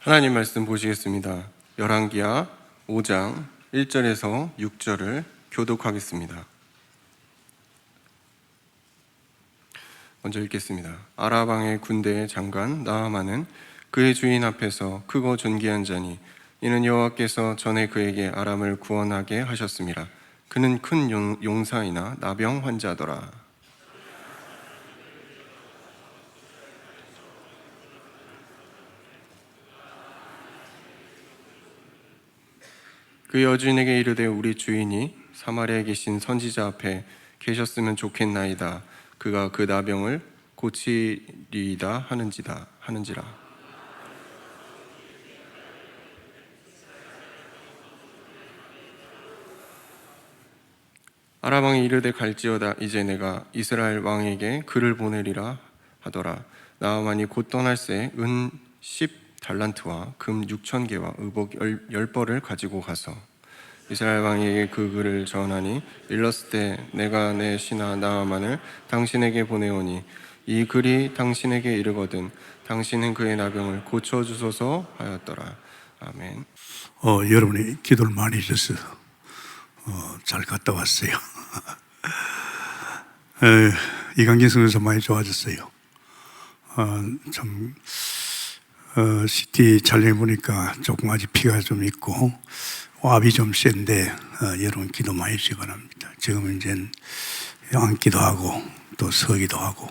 하나님 말씀 보시겠습니다. 열왕기하 5장 1절에서 6절을 교독하겠습니다. 먼저 읽겠습니다. 아랍 왕의 군대의 장관 나아만은 그의 주인 앞에서 크고 존귀한 자니 이는 여호와께서 전에 그에게 아람을 구원하게 하셨습니다. 그는 큰 용사이나 나병 환자더라. 그 여주인에게 이르되 우리 주인이 사마리아에 계신 선지자 앞에 계셨으면 좋겠나이다. 그가 그 나병을 고치리이다 하는지라. 아람 왕이 이르되 갈지어다. 이제 내가 이스라엘 왕에게 글을 보내리라 하더라. 나아만이 곧 떠날새 은 10달란트와 금 6,000개와 의복 10벌을 가지고 가서 이스라엘 왕에게 그 글을 전하니 일렀을 때 내가 내 신하 나아만을 당신에게 보내오니 이 글이 당신에게 이르거든 당신은 그의 나병을 고쳐주소서 하였더라. 아멘. 여러분이 기도를 많이 해주셔서 잘 갔다 왔어요. 이강진 선교사 많이 좋아졌어요. 참 CT 촬영해 보니까 조금 아직 피가 좀 있고 압이 좀 센데 여러분 기도 많이 해주시기 바랍니다. 지금 이제 앉기도 하고 또 서기도 하고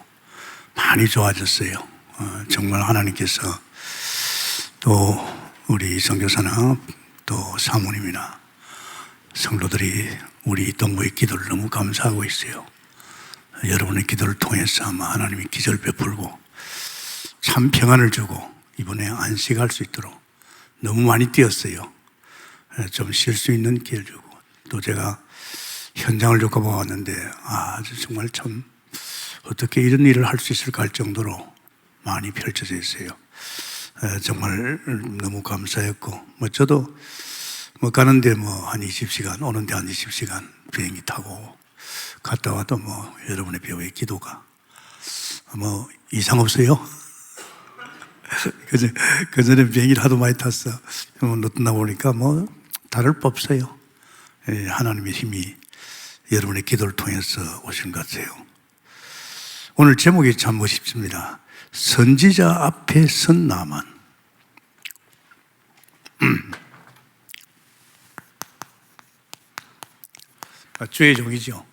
많이 좋아졌어요. 정말 하나님께서 또 우리 선교사나 또 사모님이나 성도들이 우리 동부의 기도를 너무 감사하고 있어요. 여러분의 기도를 통해서 아마 하나님이 기절 베풀고 참 평안을 주고 이번에 안식할 수 있도록 너무 많이 뛰었어요. 좀 쉴 수 있는 기회를 주고 또 제가 현장을 좀 가보았는데 정말 참 어떻게 이런 일을 할 수 있을까 할 정도로 많이 펼쳐져 있어요. 정말 너무 감사했고 저도 가는데 한 20시간 오는데 한 20시간 비행기 타고 갔다 와도 여러분의 배우의 기도가 이상 없어요. 그전에 비행기를 하도 많이 탔어. 늦나 보니까 다를 법 없어요. 하나님의 힘이 여러분의 기도를 통해서 오신 것 같아요. 오늘 제목이 참 멋있습니다. 선지자 앞에 선 나만. 주의 종이죠.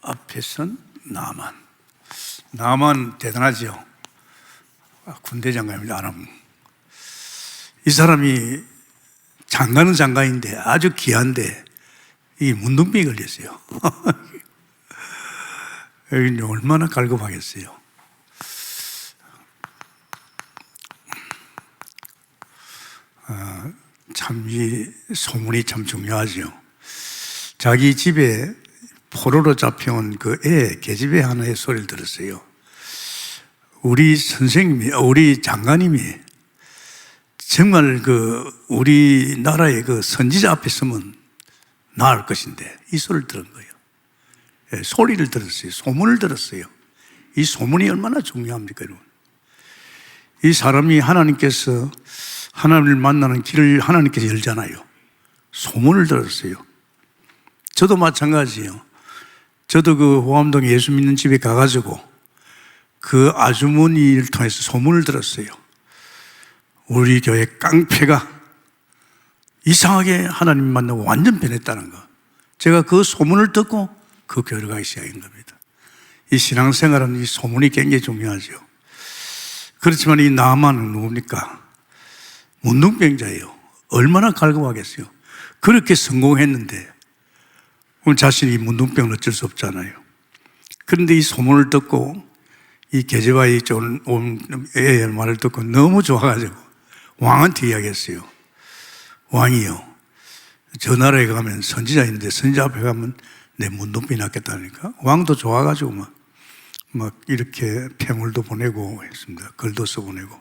앞에 선 나만. 나만 대단하죠. 군대 장관입니다. 아람. 이 사람이 장관은 장관인데 아주 귀한데 이 문둥병이 걸렸어요. 여기 얼마나 갈급하겠어요. 참 이 소문이 참 중요하죠. 자기 집에 포로로 잡혀온 그 계집애 하나의 소리를 들었어요. 우리 선생님이, 우리 장관님이 정말 우리나라의 선지자 앞에 서면 나을 것인데 이 소리를 들은 거예요. 소리를 들었어요. 소문을 들었어요. 이 소문이 얼마나 중요합니까, 여러분? 이 사람이 하나님께서 하나님을 만나는 길을 하나님께서 열잖아요. 소문을 들었어요. 저도 마찬가지예요. 저도 호암동에 예수 믿는 집에 가가지고 그 아주머니를 통해서 소문을 들었어요. 우리 교회 깡패가 이상하게 하나님 만나고 완전 변했다는 거. 제가 그 소문을 듣고 그 교회를 가기 시작한 겁니다. 이 신앙생활은 이 소문이 굉장히 중요하죠. 그렇지만 이 나아만은 누굽니까? 문둥병자예요. 얼마나 갈급하겠어요. 그렇게 성공했는데 오늘 자신이 문둥병은 어쩔 수 없잖아요. 그런데 이 소문을 듣고 이 계집아이 온 애의 말을 듣고 너무 좋아가지고 왕한테 이야기했어요. 왕이요, 저 나라에 가면 선지자인데 선지자 앞에 가면 내 문둥병이 낫겠다니까. 왕도 좋아가지고 막 이렇게 폐물도 보내고 했습니다. 글도 써보내고.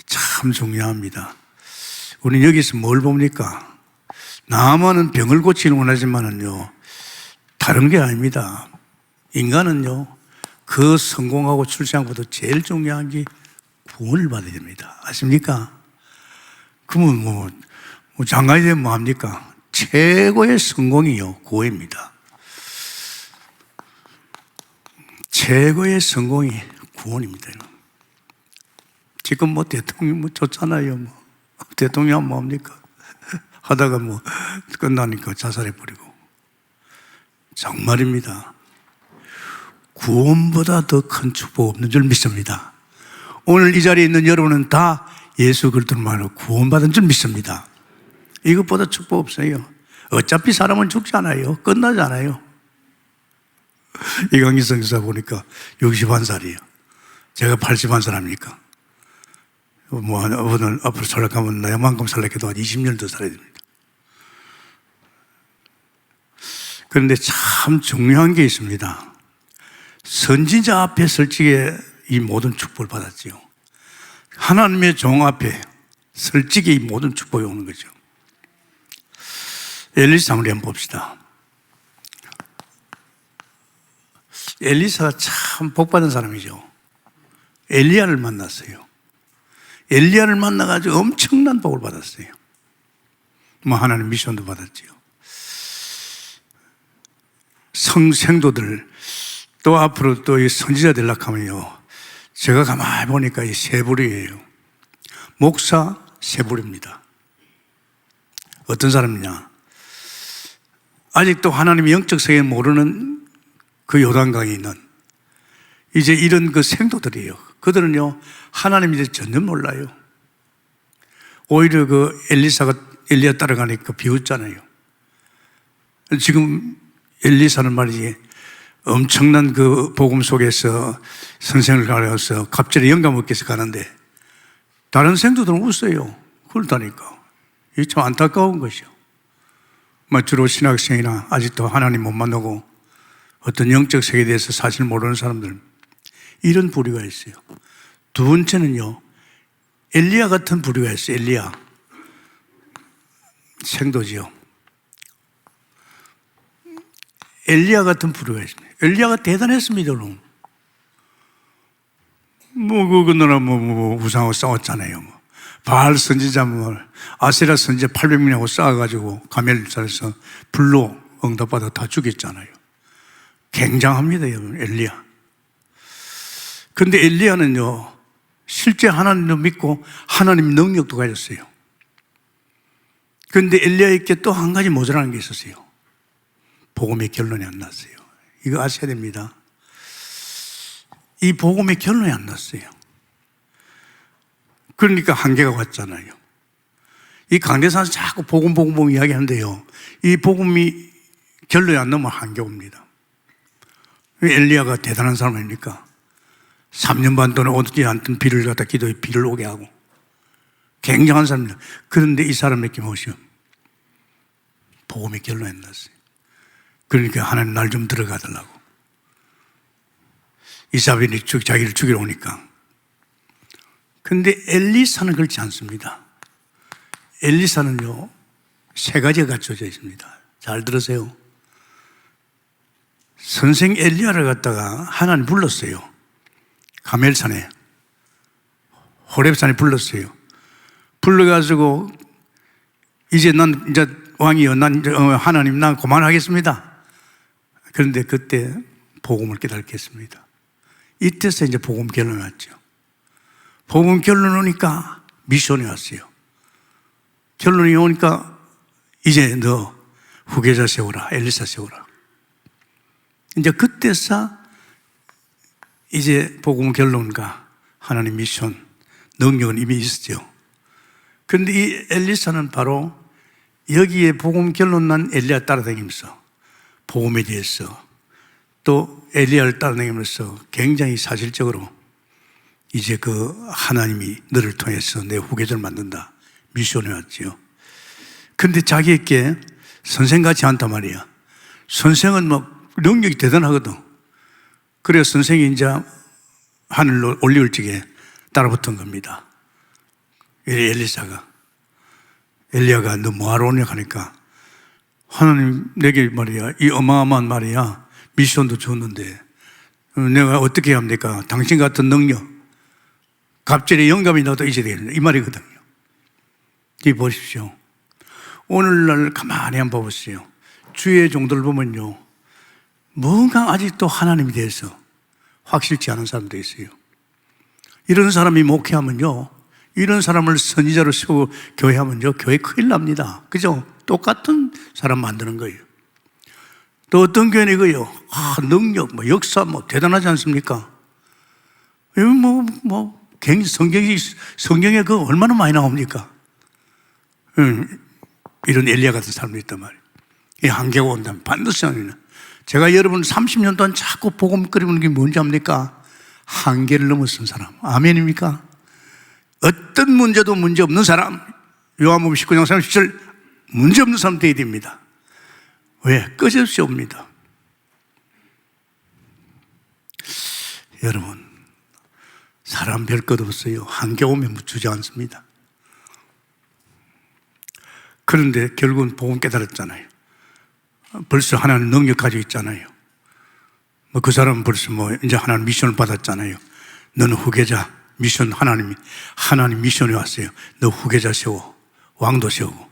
참 중요합니다. 우리는 여기서 뭘 봅니까? 나아만은 병을 고치는 원하지만은요, 다른 게 아닙니다. 인간은요, 그 성공하고 출세한 것보다 제일 중요한 게 구원을 받아야 됩니다. 아십니까? 그러면 뭐 장가야 되면 뭐 합니까? 최고의 성공이요, 구원입니다. 최고의 성공이 구원입니다. 지금 뭐 대통령 뭐 좋잖아요. 뭐 대통령 뭐 합니까? 하다가 뭐 끝나니까 자살해버리고. 정말입니다. 구원보다 더 큰 축복 없는 줄 믿습니다. 오늘 이 자리에 있는 여러분은 다 예수 그리스도만으로 구원받은 줄 믿습니다. 이것보다 축복 없어요. 어차피 사람은 죽잖아요. 끝나잖아요. 이강기 선교사 보니까 61살이에요. 제가 81살입니까? 뭐 오늘 앞으로 살락하면 나만큼 살락해도 한 20년 더 살아야 됩니다. 그런데 참 중요한 게 있습니다. 선지자 앞에 솔직히 이 모든 축복을 받았지요. 하나님의 종 앞에 솔직히 이 모든 축복이 오는 거죠. 엘리사 우리 한번 봅시다. 엘리사가 참 복받은 사람이죠. 엘리야를 만났어요. 엘리야를 만나가지고 엄청난 복을 받았어요. 뭐 하나님 미션도 받았지요. 성도들 또 앞으로 또 이 선지자 되려고 하면요, 제가 가만히 보니까 이 세 부류예요. 목사 세 부류입니다. 어떤 사람이냐? 아직도 하나님의 영적 세계를 모르는 그 요단강에 있는 이제 이런 그 생도들이에요. 그들은요, 하나님에 대해서 전혀 몰라요. 오히려 그 엘리야 따라가니까 비웃잖아요. 지금 엘리사는 말이지, 엄청난 그 복음 속에서 선생을 가려서 갑자기 영감 얻기 위해서 가는데 다른 생도들은 웃어요. 그렇다니까. 이게 참 안타까운 것이요. 주로 신학생이나 아직도 하나님 못 만나고 어떤 영적 세계에 대해서 사실 모르는 사람들, 이런 부류가 있어요. 두 번째는요, 엘리야 같은 부류가 있어요. 엘리야. 생도지요. 엘리야 같은 부류가 있습니다. 엘리야가 대단했습니다, 여러분. 우상하고 싸웠잖아요. 바알 선지자, 아세라 선지자 800명하고 싸워가지고 가멜산에서 불로 응답받아 다 죽였잖아요. 굉장합니다, 여러분, 엘리야. 근데 엘리야는요, 실제 하나님도 믿고 하나님 능력도 가졌어요. 그런데 엘리야에게 또 한 가지 모자라는 게 있었어요. 복음의 결론이 안 났어요. 이거 아셔야 됩니다. 이 복음의 결론이 안 났어요. 그러니까 한계가 왔잖아요. 이 강대산에서 자꾸 복음 이야기하는데요, 이 복음이 결론이 안 나면 한계 옵니다. 엘리야가 대단한 사람 아닙니까? 3년 반 동안 오지 않던 비를 갖다 기도에 비를 오게 하고 굉장한 사람입니다. 그런데 이 사람에게 무엇이요? 복음의 결론이 안 났어요. 그러니까 하나님 날 좀 들어가 달라고. 이사벨이 자기를 죽이러 오니까. 근데 엘리사는 그렇지 않습니다. 엘리사는요, 세 가지가 갖춰져 있습니다. 잘 들으세요. 선생 엘리야를 갖다가 하나님 불렀어요. 가멜산에, 호렙산에 불렀어요. 불러가지고 이제 왕이여, 하나님 난 그만하겠습니다. 그런데 그때 복음을 깨닫게 했습니다. 이때서 이제 복음 결론이 왔죠. 복음 결론이 오니까 미션이 왔어요. 결론이 오니까 이제 너 후계자 세워라, 엘리사 세워라. 이제 그때서 이제 복음 결론과 하나님 미션, 능력은 이미 있었죠. 그런데 이 엘리사는 바로 여기에 복음 결론 난 엘리야 따라다니면서 복음에 대해서 또 엘리야를 따라다니면서 굉장히 사실적으로 이제 그 하나님이 너를 통해서 내 후계자를 만든다, 미션을 왔지요. 근데 자기에게 선생 같지 않단 말이야. 선생은 막 능력이 대단하거든. 그래서 선생이 이제 하늘로 올리올 적에 따라붙은 겁니다. 엘리야가 너 뭐하러 오냐 하니까 하나님 내게 말이야, 이 어마어마한 말이야, 미션도 줬는데 내가 어떻게 해야 합니까? 당신 같은 능력, 갑절에 영감이 나도 있어야 되겠다. 이 말이거든요. 이 보십시오. 오늘날 가만히 한번 봐보세요. 주의 종들 보면요, 뭔가 아직도 하나님에 대해서 확실치 않은 사람도 있어요. 이런 사람이 목회하면요, 이런 사람을 선지자로 세우고 교회하면요, 교회 큰일 납니다. 그죠? 똑같은 사람 만드는 거예요. 또 어떤 교회는 이거요, 능력, 역사, 대단하지 않습니까? 성경에 그 얼마나 많이 나옵니까? 이런 엘리야 같은 사람도 있단 말이에요. 이 한계가 온다면 반드시 아니나. 제가 여러분 30년 동안 자꾸 복음 끓이는 게 뭔지 압니까? 한계를 넘어선 사람. 아멘입니까? 어떤 문제도 문제 없는 사람. 요한복음 19장 37절 문제 없는 사람 되어야 됩니다. 왜? 끝없이 옵니다. 여러분, 사람 별 것 없어요. 한계 오면 묻지 않습니다. 그런데 결국은 복음 깨달았잖아요. 벌써 하나님 능력 가지고 있잖아요. 그 사람은 벌써 이제 하나님 미션을 받았잖아요. 너는 후계자, 미션 하나님 미션이 왔어요. 너 후계자 세워, 왕도 세우고.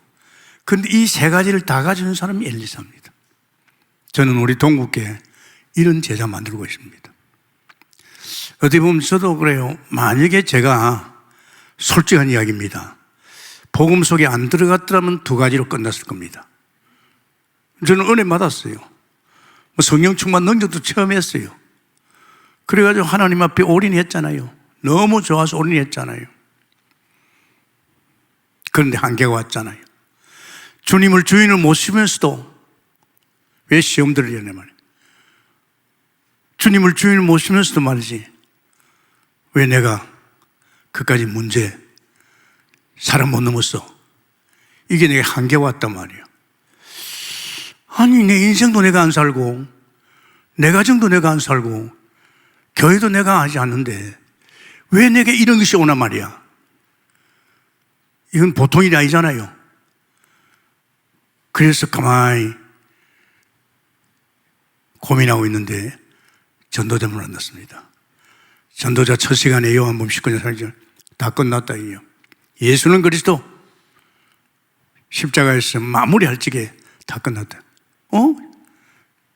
그런데 이 세 가지를 다 가지는 사람이 엘리사입니다. 저는 우리 동국교회 이런 제자 만들고 있습니다. 어떻게 보면 저도 그래요. 만약에 제가 솔직한 이야기입니다. 복음 속에 안 들어갔더라면 두 가지로 끝났을 겁니다. 저는 은혜 받았어요. 성령 충만 능력도 체험했어요. 그래가지고 하나님 앞에 올인했잖아요. 너무 좋아서 올인했잖아요. 그런데 한계가 왔잖아요. 주님을 주인을 모시면서도 왜 시험들을 이러냐 말이에요. 주님을 주인을 모시면서도 말이지, 왜 내가 그까지 문제 사람 못 넘었어? 이게 내게 한계가 왔단 말이에요. 아니, 내 인생도 내가 안 살고, 내 가정도 내가 안 살고, 교회도 내가 하지 않는데, 왜 내게 이런 것이 오나 말이야? 이건 보통 일이 아니잖아요. 그래서 가만히 고민하고 있는데, 전도자를 만났습니다. 전도자 첫 시간에 요한복음 19장 4절 다 끝났다. 이요. 예수는 그리스도 십자가에서 마무리할 적에 다 끝났다.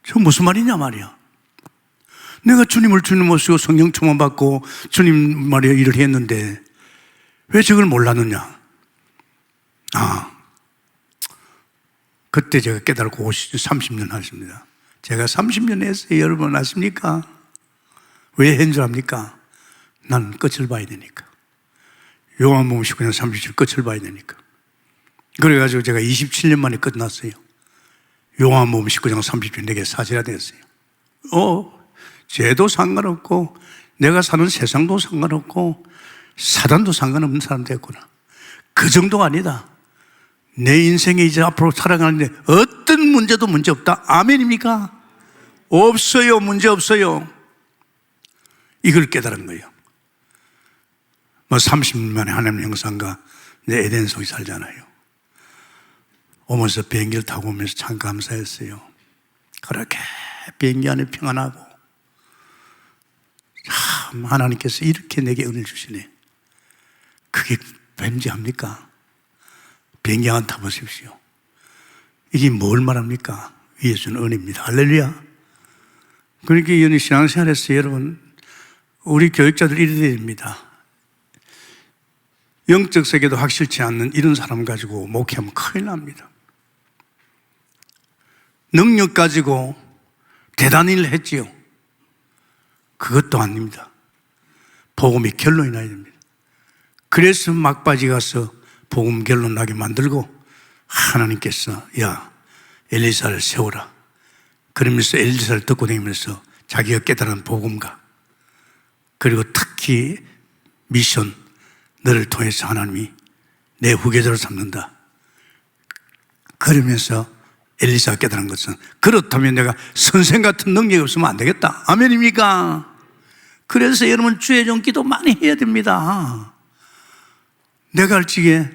저 무슨 말이냐 말이야. 내가 주님을 주님 모시고 성령 충만 받고 주님 말이야 일을 했는데 왜 저걸 몰랐느냐. 그때 제가 깨달고 30년 하십니다. 제가 30년 했어요. 여러분 아십니까? 왜 한 줄 압니까? 나는 끝을 봐야 되니까. 요한복음 19장 37 끝을 봐야 되니까. 그래가지고 제가 27년 만에 끝났어요. 요한복음 19장 30절 내게 사실화 됐어요. 죄도 상관없고 내가 사는 세상도 상관없고 사단도 상관없는 사람 됐구나. 그 정도가 아니다. 내 인생에 이제 앞으로 살아가는데 어떤 문제도 문제 없다. 아멘입니까? 없어요. 문제 없어요. 이걸 깨달은 거예요. 30년 만에 하나님 형상과 내 에덴 속에 살잖아요. 오면서 비행기를 타고 오면서 참 감사했어요. 그렇게 비행기 안에 평안하고 참 하나님께서 이렇게 내게 은혜를 주시네. 그게 왠지 합니까? 비행기 안 타보십시오. 이게 뭘 말합니까? 위에 주는 은혜입니다. 할렐루야. 그러니까 이 신앙생활에서 여러분, 우리 교육자들 이래야 됩니다. 영적 세계도 확실치 않는 이런 사람 가지고 목회하면 큰일 납니다. 능력 가지고 대단한 일을 했지요. 그것도 아닙니다. 복음이 결론이 나야 됩니다. 그래서 막바지 가서 복음 결론 나게 만들고 하나님께서 야 엘리사를 세우라. 그러면서 엘리사를 듣고 다니면서 자기가 깨달은 복음과 그리고 특히 미션 너를 통해서 하나님이 내 후계자를 삼는다. 그러면서 엘리사가 깨달은 것은 그렇다면 내가 선생 같은 능력이 없으면 안 되겠다. 아멘입니까? 그래서 여러분 주의 종 기도 많이 해야 됩니다. 내가 할 적에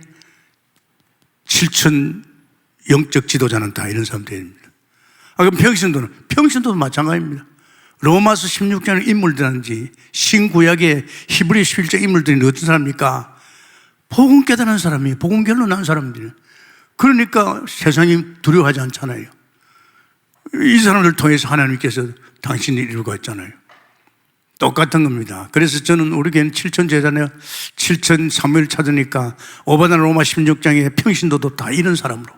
7천 영적 지도자는 다 이런 사람 됩니다. 그럼 평신도도 마찬가지입니다. 로마서 16장의 인물들인지 신구약의 히브리 11장 인물들이 어떤 사람입니까? 복음 깨달은 사람이에요. 복음 결론난 사람들이에요. 그러니까 세상이 두려워하지 않잖아요. 이 사람들 통해서 하나님께서 당신을 이루고 있잖아요. 똑같은 겁니다. 그래서 저는 우리 교회는 7천 제자네요. 7천 사무엘 찾으니까 오바단 로마 16장의 평신도도 다 이런 사람으로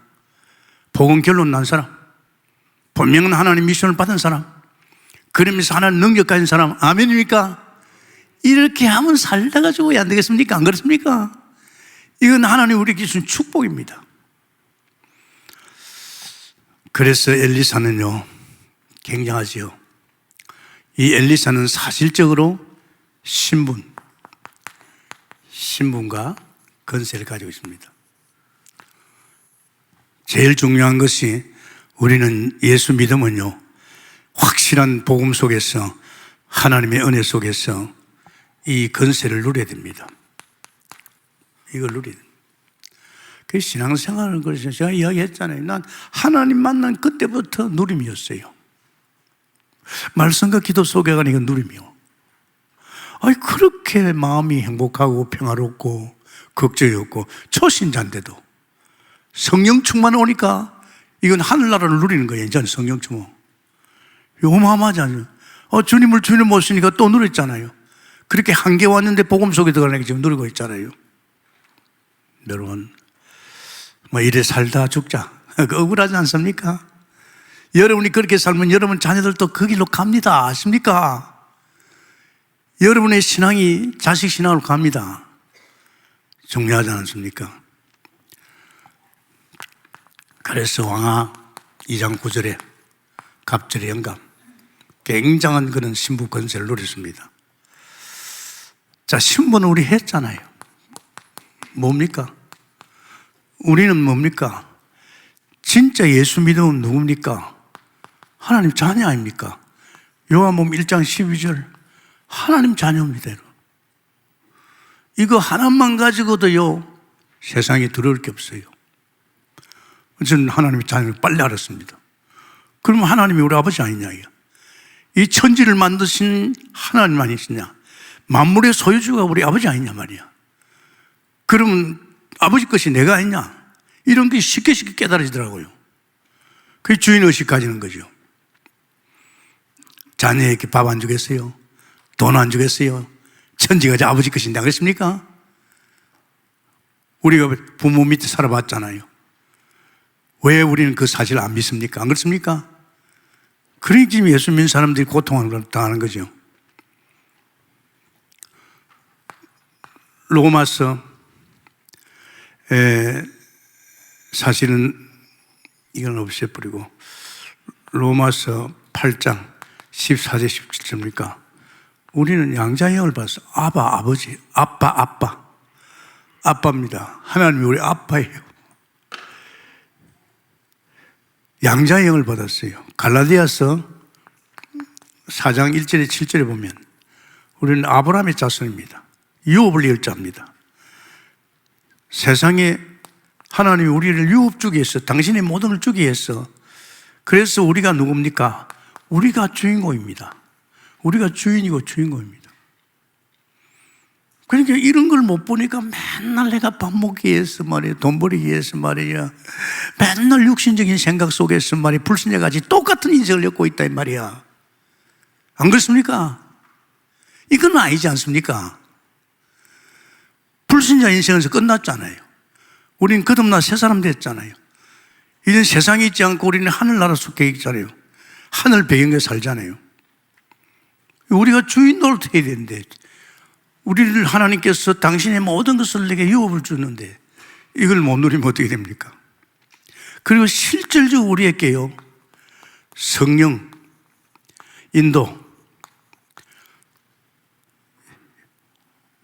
복음 결론 난 사람, 분명한 하나님 미션을 받은 사람, 그러면서 하나님 능력 가진 사람. 아멘입니까? 이렇게 하면 살다가 죽어야 안 되겠습니까? 안 그렇습니까? 이건 하나님 우리에게 주신 축복입니다. 그래서 엘리사는요 굉장하지요. 이 엘리사는 사실적으로 신분과 건세를 가지고 있습니다. 제일 중요한 것이 우리는 예수 믿으면요 확실한 복음 속에서 하나님의 은혜 속에서 이 건세를 누려야 됩니다. 이걸 누려야 됩니다. 그 신앙생활은 그래서 제가 이야기했잖아요. 난 하나님 만난 그때부터 누림이었어요. 말씀과 기도 속에 가는 이건 누림이요. 아니 그렇게 마음이 행복하고 평화롭고 걱정이 없고 초신자인데도 성령 충만 오니까 이건 하늘나라를 누리는 거예요. 이제는 성령 충만. 어마어마하지 않아요? 주님을 주님 모시니까 또 누렸잖아요. 그렇게 한계 왔는데 복음 속에 들어가는 게 지금 누리고 있잖아요. 여러분, 이래 살다 죽자. 억울하지 않습니까? 여러분이 그렇게 살면 여러분 자녀들도 그 길로 갑니다. 아십니까? 여러분의 신앙이 자식 신앙으로 갑니다. 중요하지 않습니까? 그래서 왕하 2장 9절에 갑절의 영감, 굉장한 그런 신부 건세를 누렸습니다. 자, 신부는 우리 했잖아요. 뭡니까? 우리는 뭡니까? 진짜 예수 믿으면 누굽니까? 하나님 자녀 아닙니까? 요한복음 1장 12절 하나님 자녀입니다. 이거 하나만 가지고도요 세상에 두려울 게 없어요. 저는 하나님의 자녀를 빨리 알았습니다. 그러면 하나님이 우리 아버지 아니냐? 이 천지를 만드신 하나님 아니시냐? 만물의 소유주가 우리 아버지 아니냐 말이야. 그러면 아버지 것이 내가 아니냐? 이런 게 쉽게 깨달아지더라고요. 그게 주인의식 가지는 거죠. 자녀에게 밥 안 주겠어요? 돈 안 주겠어요? 천지가 아버지 것인데, 그렇습니까? 우리가 부모 밑에 살아봤잖아요. 왜 우리는 그 사실을 안 믿습니까? 안 그렇습니까? 그러니까 지금 예수 믿는 사람들이 고통을 당하는 거죠. 로마서 사실은 이건 없애버리고 로마서 8장 14절 17절입니까? 우리는 양자형을 봐서 아버지, 아빠입니다. 하나님이 우리 아빠예요. 양자형을 받았어요. 갈라디아서 4장 1절에 7절에 보면 우리는 아브라함의 자손입니다. 유업을 이을 자입니다. 세상에 하나님이 우리를 유업 주기 위해서, 당신의 모든 걸 주기 위해서, 그래서 우리가 누굽니까? 우리가 주인공입니다. 우리가 주인이고 주인공입니다. 그러니까 이런 걸 못 보니까 맨날 내가 밥 먹기 위해서 말이야, 돈 벌기 위해서 말이야, 맨날 육신적인 생각 속에서 말이야, 불신자같이 똑같은 인생을 엮고 있다 이 말이야. 안 그렇습니까? 이건 아니지 않습니까? 불신자 인생에서 끝났잖아요. 우리는 거듭나 새 사람 됐잖아요. 이제 세상에 있지 않고 우리는 하늘나라 속에 있잖아요. 하늘 배경에 살잖아요. 우리가 주인 노릇 해야 되는데, 우리를 하나님께서 당신의 모든 것을 내게 유업을 주는데 이걸 못 누리면 어떻게 됩니까? 그리고 실질적으로 우리에게요 성령, 인도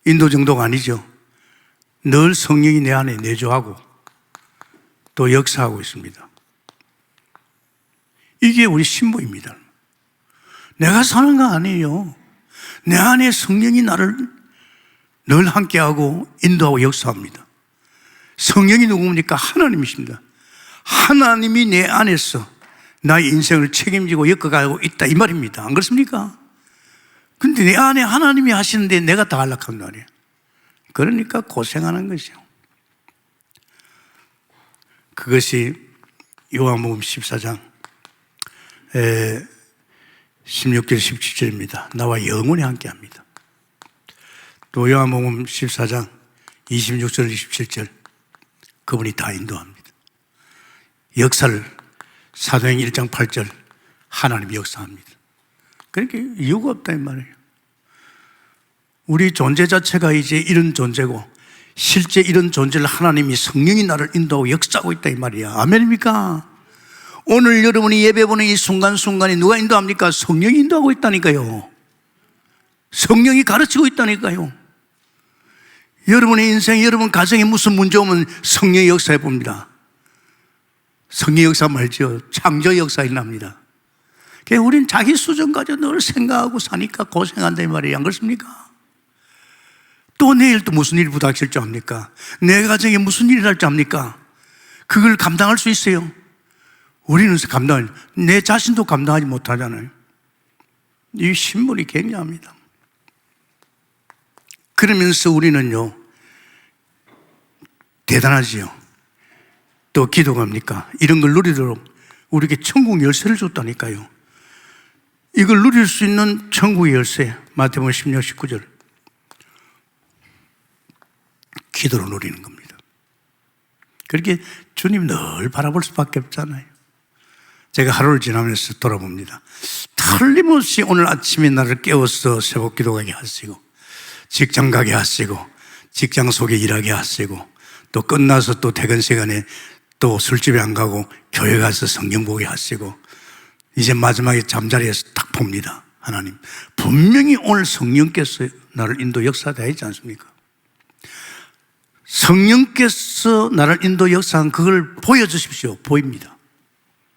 정도가 아니죠. 늘 성령이 내 안에 내주하고 또 역사하고 있습니다. 이게 우리 신부입니다. 내가 사는 거 아니에요. 내 안에 성령이 나를 늘 함께하고 인도하고 역사합니다. 성령이 누굽니까? 하나님이십니다. 하나님이 내 안에서 나의 인생을 책임지고 엮어가고 있다 이 말입니다. 안 그렇습니까? 근데 내 안에 하나님이 하시는데 내가 다 안락한 말이에요. 그러니까 고생하는 것이요. 그것이 요한복음 14장 16절 17절입니다. 나와 영원히 함께합니다. 또 요한복음 14장 26절 27절 그분이 다 인도합니다. 역사를 사도행 1장 8절 하나님이 역사합니다. 그러니까 이유가 없다 이 말이에요. 우리 존재 자체가 이제 이런 존재고 실제 이런 존재를 하나님이 성령이 나를 인도하고 역사하고 있다 이 말이야. 아멘입니까? 오늘 여러분이 예배 보는 이 순간순간에 누가 인도합니까? 성령이 인도하고 있다니까요. 성령이 가르치고 있다니까요. 여러분의 인생, 여러분 가정에 무슨 문제 오면 성령의 역사해 봅니다. 성령의 역사 말죠. 창조 역사 일어납니다. 그러니까 우린 자기 수준 가지고 늘 생각하고 사니까 고생한다 이 말이에요. 안 그렇습니까? 또 내일 또 무슨 일이 부닥칠 줄 압니까? 내 가정에 무슨 일이 날 줄 압니까? 그걸 감당할 수 있어요? 우리는 내 자신도 감당하지 못하잖아요. 이 신분이 굉장합니다. 그러면서 우리는요, 대단하지요. 또 기도갑니까? 이런 걸 누리도록 우리에게 천국 열쇠를 줬다니까요. 이걸 누릴 수 있는 천국의 열쇠, 마태복음 16, 19절. 기도로 누리는 겁니다. 그렇게 주님 늘 바라볼 수밖에 없잖아요. 제가 하루를 지나면서 돌아봅니다. 틀림없이 오늘 아침에 나를 깨워서 새벽 기도 가게 하시고, 직장 가게 하시고, 직장 속에 일하게 하시고, 또 끝나서 또 퇴근 시간에 또 술집에 안 가고 교회 가서 성경 보게 하시고, 이제 마지막에 잠자리에서 딱 봅니다. 하나님, 분명히 오늘 성령께서 나를 인도 역사하다 했지 않습니까? 성령께서 나를 인도 역사한 그걸 보여주십시오. 보입니다.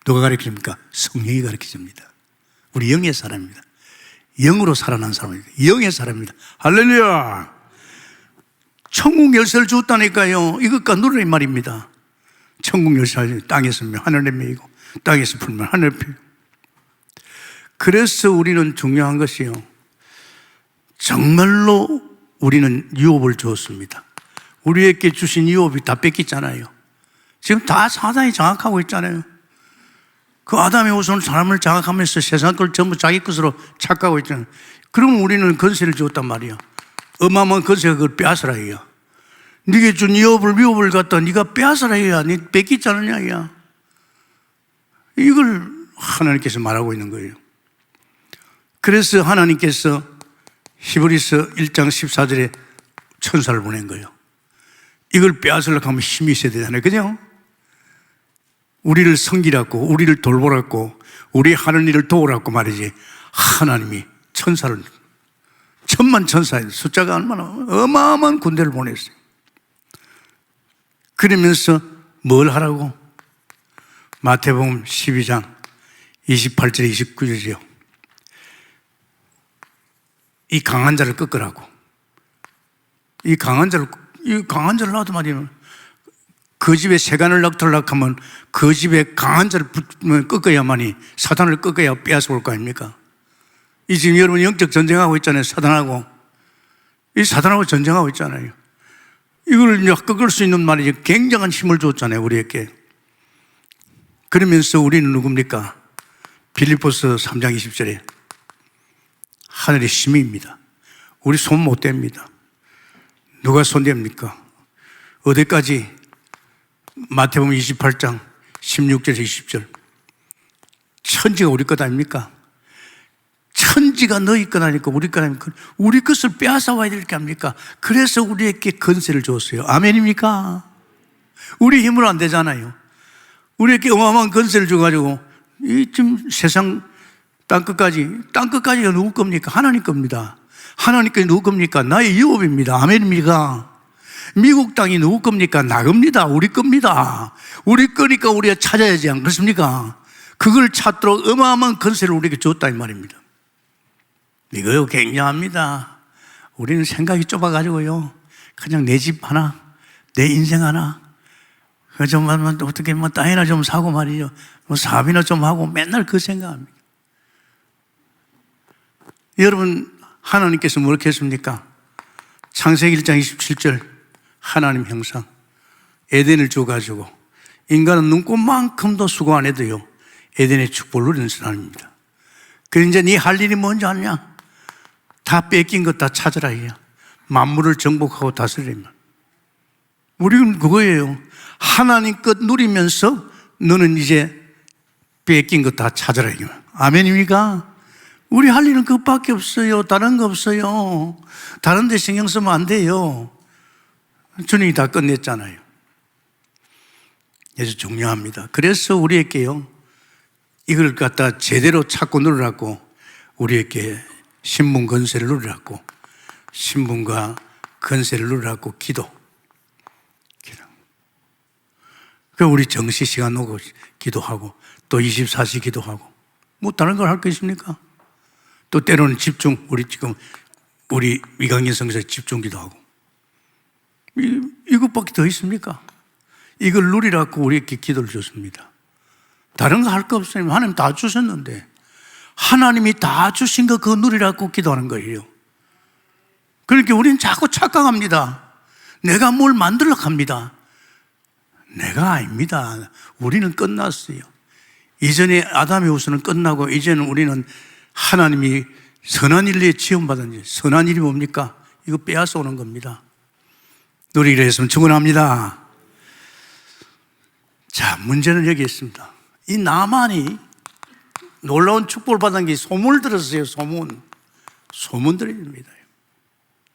누가 가르칩니까? 성령이 가르쳐줍니다. 우리 영의 사람입니다. 영으로 살아난 사람입니다. 영의 사람입니다. 할렐루야! 천국 열쇠를 주었다니까요. 이것과 누르라 이 말입니다. 천국 열쇠를 땅에서 풀면 하늘에 매이고 땅에서 풀면 하늘에 매이고. 그래서 우리는 중요한 것이요, 정말로 우리는 유업을 주었습니다. 우리에게 주신 유업이 다 뺏겼잖아요. 지금 다 사단이 장악하고 있잖아요. 그 아담의 후손 사람을 장악하면서 세상 걸 전부 자기 것으로 착각하고 있잖아요. 그럼 우리는 건세를 주었단 말이야. 어마어마한 건세가 그걸 빼앗으라 해야. 네게 준 유업을 갖다 네가 빼앗으라 해야. 네 뺏기지 않느냐 야. 이걸 하나님께서 말하고 있는 거예요. 그래서 하나님께서 히브리서 1장 14절에 천사를 보낸 거예요. 이걸 빼앗으려고 하면 힘이 있어야 되잖아요. 그죠? 우리를 섬기라고, 우리를 돌보라고, 우리 하는 일을 도우라고 말이지. 하나님이 천사를, 천만 천사의 숫자가 얼마나 어마어마한 군대를 보냈어요. 그러면서 뭘 하라고? 마태복음 12장 28절 29절이요. 이 강한 자를 꺾으라고. 이 강한 자를 놔도 말이면 그 집에 세간을 넉들락 하면 그 집에 강한 자를 꺾어야만이, 사단을 꺾어야 빼앗아 올 거 아닙니까? 이 지금 여러분 영적 전쟁하고 있잖아요. 사단하고. 이 사단하고 전쟁하고 있잖아요. 이걸 이제 꺾을 수 있는 말이지 굉장한 힘을 줬잖아요, 우리에게. 그러면서 우리는 누굽니까? 빌립보서 3장 20절에 하늘의 힘입니다. 우리 손 못 댑니다. 누가 손댑니까? 어디까지? 마태복음 28장 16절 20절. 천지가 우리 것 아닙니까? 천지가 너희 것 아니까 우리 것 아닙니까? 우리 것을 빼앗아 와야 될 게 아닙니까? 그래서 우리에게 건세를 줬어요. 아멘입니까? 우리 힘으로 안 되잖아요. 우리에게 어마어마한 건세를 줘가지고 이 지금 세상 땅끝까지가 누구 겁니까? 하나님 겁니다. 하나님께 누구 겁니까? 나의 유업입니다. 아멘입니까? 미국 땅이 누구 겁니까? 나 겁니다. 우리 겁니다. 우리 거니까 우리가 찾아야지, 안 그렇습니까? 그걸 찾도록 어마어마한 건세를 우리에게 줬다 이 말입니다. 이거요 굉장합니다. 우리는 생각이 좁아가지고요, 그냥 내 집 하나, 내 인생 하나, 좀 어떻게 뭐 땅이나 좀 사고 말이죠. 뭐 사업이나 좀 하고 맨날 그 생각합니다. 여러분, 하나님께서 뭐렇게 했습니까? 창세기 1장 27절 하나님 형상 에덴을 줘가지고 인간은 눈꽃만큼도 수고 안 해도요 에덴의 축복을 누리는 사람입니다. 그래 이제 네 할 일이 뭔지 아냐? 다 뺏긴 것 다 찾으라 이야. 만물을 정복하고 다스리면. 우리는 그거예요. 하나님 것 누리면서 너는 이제 뺏긴 것 다 찾으라 이거. 아멘입니까? 우리 할 일은 그것밖에 없어요. 다른 거 없어요. 다른 데 신경 쓰면 안 돼요. 주님이 다 끝냈잖아요. 그래서 중요합니다. 그래서 우리에게요 이걸 갖다 제대로 찾고 누리라고 우리에게 신분 건세를 누리라고 신분과 건세를 누리라고 기도. 그 우리 정시 시간 오고 기도하고 또 24시 기도하고 뭐 다른 걸 할 거 있습니까? 또 때로는 집중, 우리 위강인 성사에 집중 기도하고 이것밖에 더 있습니까? 이걸 누리라고 우리에게 기도를 줬습니다. 다른 거 할 거 없어요. 하나님 다 주셨는데 하나님이 다 주신 거 그거 누리라고 기도하는 거예요. 그러니까 우리는 자꾸 착각합니다. 내가 뭘 만들려고 합니다. 내가 아닙니다. 우리는 끝났어요. 이전에 아담의 후손은 끝나고 이제는 우리는 하나님이 선한 일에 지원받은 일. 선한 일이 뭡니까? 이거 빼앗아 오는 겁니다. 누리기로 했으면 축원합니다. 자, 문제는 여기 있습니다. 이 나만이 놀라운 축복을 받은 게 소문을 들었어요. 소문 들어야 됩니다.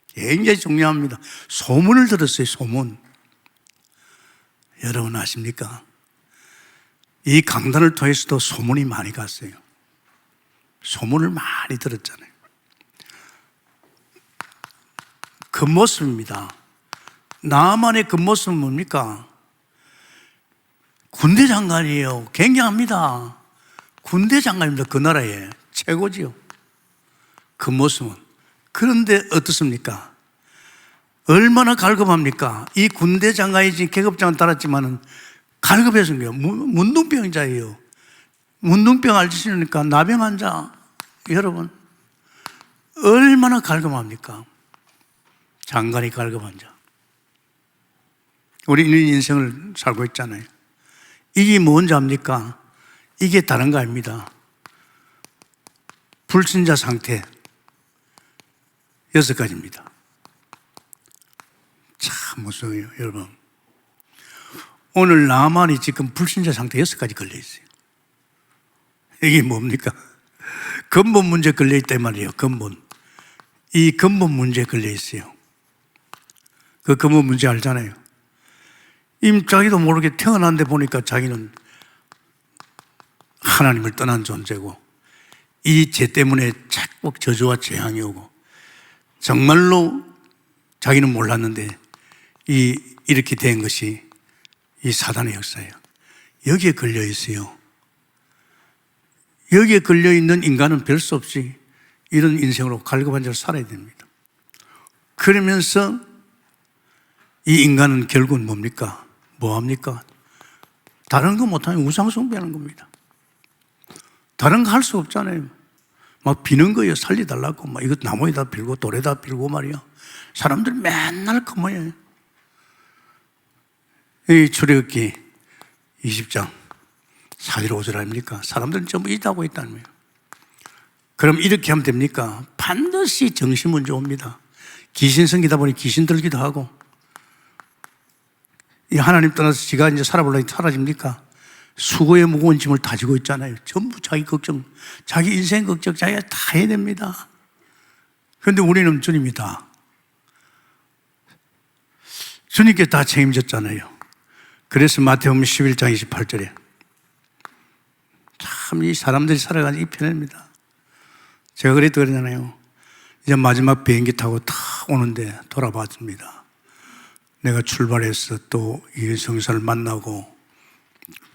굉장히 중요합니다. 소문을 들었어요. 소문. 여러분 아십니까? 이 강단을 통해서도 소문이 많이 갔어요. 소문을 많이 들었잖아요. 겉모습입니다. 나만의 겉모습은 뭡니까? 군대 장관이에요. 굉장합니다. 군대 장관입니다. 그 나라에 최고지요. 겉모습은. 그런데 어떻습니까? 얼마나 갈급합니까? 이 군대 장관이 지금 계급장은 달았지만은 갈급해서요. 문둥병자예요. 문둥병 알지십니까? 나병 환자. 여러분, 얼마나 갈급합니까? 장관이 갈급한 자. 우리 인생을 살고 있잖아요. 이게 뭔지 압니까? 이게 다른 거 아닙니다. 불신자 상태 6가지입니다. 참 무서워요, 여러분. 오늘 나만이 지금 불신자 상태 6가지 걸려 있어요. 이게 뭡니까? 근본 문제 걸려 있단 말이에요. 근본. 이 근본 문제에 걸려 있어요. 그 근본 문제 알잖아요. 자기도 모르게 태어났는데 보니까 자기는 하나님을 떠난 존재고 이 죄 때문에 자꾸 저주와 재앙이 오고 정말로 자기는 몰랐는데 이렇게 된 것이 이 사단의 역사예요. 여기에 걸려 있어요. 여기에 걸려 있는 인간은 별 수 없이 이런 인생으로 갈급한 자로 살아야 됩니다. 그러면서 이 인간은 결국은 뭡니까? 뭐합니까? 다른 거 못하면 우상숭배하는 겁니다. 다른 거 할 수 없잖아요. 막 비는 거예요. 살려달라고. 막 이거 나무에다 빌고 돌에다 빌고 말이야. 사람들 맨날 그 뭐예요. 이 출애굽기 20장 4절 5절 아닙니까? 사람들은 전부 이다고 있다는 거예요. 그럼 이렇게 하면 됩니까? 반드시 정신문제 옵니다. 귀신 생기다 보니 귀신 들기도 하고 이 하나님 떠나서 지가 이제 살아보려니 사라집니까? 수고의 무거운 짐을 다 지고 있잖아요. 전부 자기 걱정, 자기 인생 걱정 자기가 다 해야 됩니다. 그런데 우리는 주님이다. 주님께 다 책임졌잖아요. 그래서 마태복음 11장 28절에 참 이 사람들이 살아가는 이 편입니다. 제가 그랬다 그러잖아요. 이제 마지막 비행기 타고 탁 오는데 돌아봤습니다. 내가 출발해서 또 이 성사를 만나고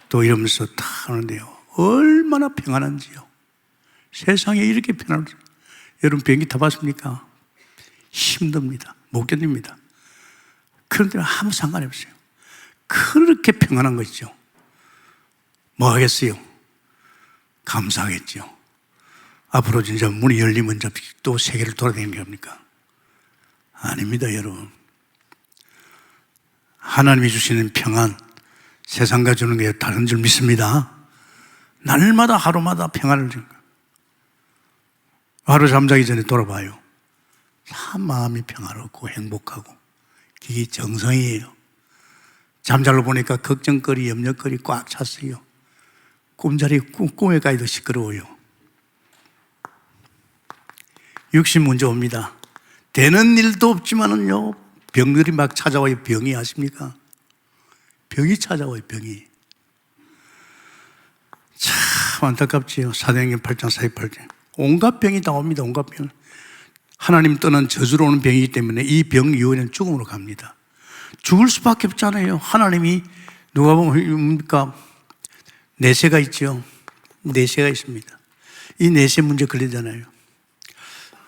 또 이러면서 탁 오는데요. 얼마나 평안한지요. 세상에 이렇게 편안한지. 여러분 비행기 타봤습니까? 힘듭니다. 못 견딥니다. 그런데 아무 상관이 없어요. 그렇게 평안한 것이죠. 뭐 하겠어요? 감사하겠죠. 앞으로 진짜 문이 열리면 또 세계를 돌아다니는 겁니까? 아닙니다, 여러분. 하나님이 주시는 평안, 세상과 주는 게 다른 줄 믿습니다. 날마다 하루마다 평안을 주는 거예요. 하루 잠자기 전에 돌아봐요. 참 마음이 평화롭고 행복하고 그게 정성이에요. 잠잘로 보니까 걱정거리, 염려거리 꽉 찼어요. 꿈에까지도 시끄러워요. 육신 문제 옵니다. 되는 일도 없지만은요, 병들이 막 찾아와요. 병이 아십니까? 병이 찾아와요, 병이. 참 안타깝지요. 사도행전 8장 48절. 온갖 병이 다 옵니다. 온갖 병. 하나님 떠난 저주로 오는 병이기 때문에 이 병 이후에는 죽음으로 갑니다. 죽을 수밖에 없잖아요. 하나님이 누가 보면 뭡니까? 내세가 있죠. 내세가 있습니다. 이 내세 문제 걸리잖아요.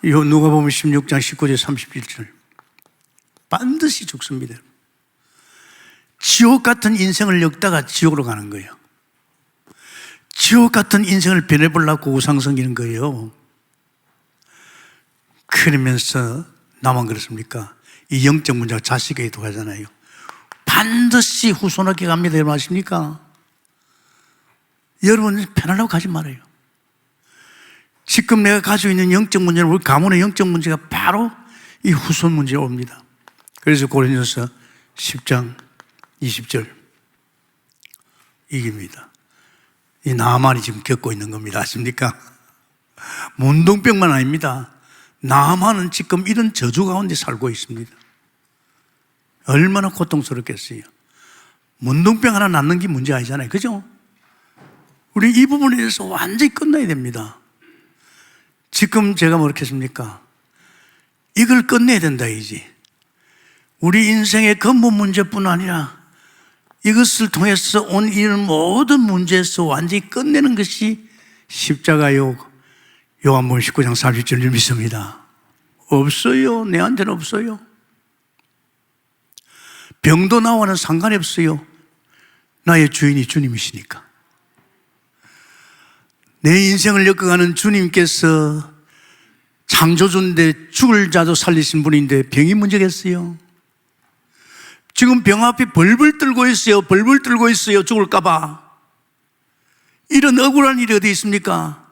누가 보면 16장 19절 31절. 반드시 죽습니다. 지옥 같은 인생을 엮다가 지옥으로 가는 거예요. 지옥 같은 인생을 변해보려고 우상 섬기는 거예요. 그러면서 나만 그렇습니까? 이 영적 문제가 자식에게도 가잖아요. 반드시 후손에게 갑니다. 여러분 아십니까? 여러분 편하려고 가지 말아요. 지금 내가 가지고 있는 영적 문제는 우리 가문의 영적 문제가 바로 이 후손 문제로 옵니다. 그래서 고린도서 10장 20절 이깁니다. 이 나만이 지금 겪고 있는 겁니다. 아십니까? 문둥병만 아닙니다. 나만은 지금 이런 저주 가운데 살고 있습니다. 얼마나 고통스럽겠어요. 문둥병 하나 낫는 게 문제 아니잖아요. 그죠? 우리 이 부분에 대해서 완전히 끝나야 됩니다. 지금 제가 뭐 그렇겠습니까? 이걸 끝내야 된다 이제. 우리 인생의 근본 문제뿐 아니라 이것을 통해서 온 이런 모든 문제에서 완전히 끝내는 것이 십자가요. 요한복음 19장 30절을 믿습니다. 없어요. 내한테는 없어요. 병도 나와는 상관이 없어요. 나의 주인이 주님이시니까. 내 인생을 엮어가는 주님께서 창조주인데 죽을 자도 살리신 분인데 병이 문제겠어요? 지금 병 앞에 벌벌 떨고 있어요. 벌벌 떨고 있어요. 죽을까봐. 이런 억울한 일이 어디 있습니까?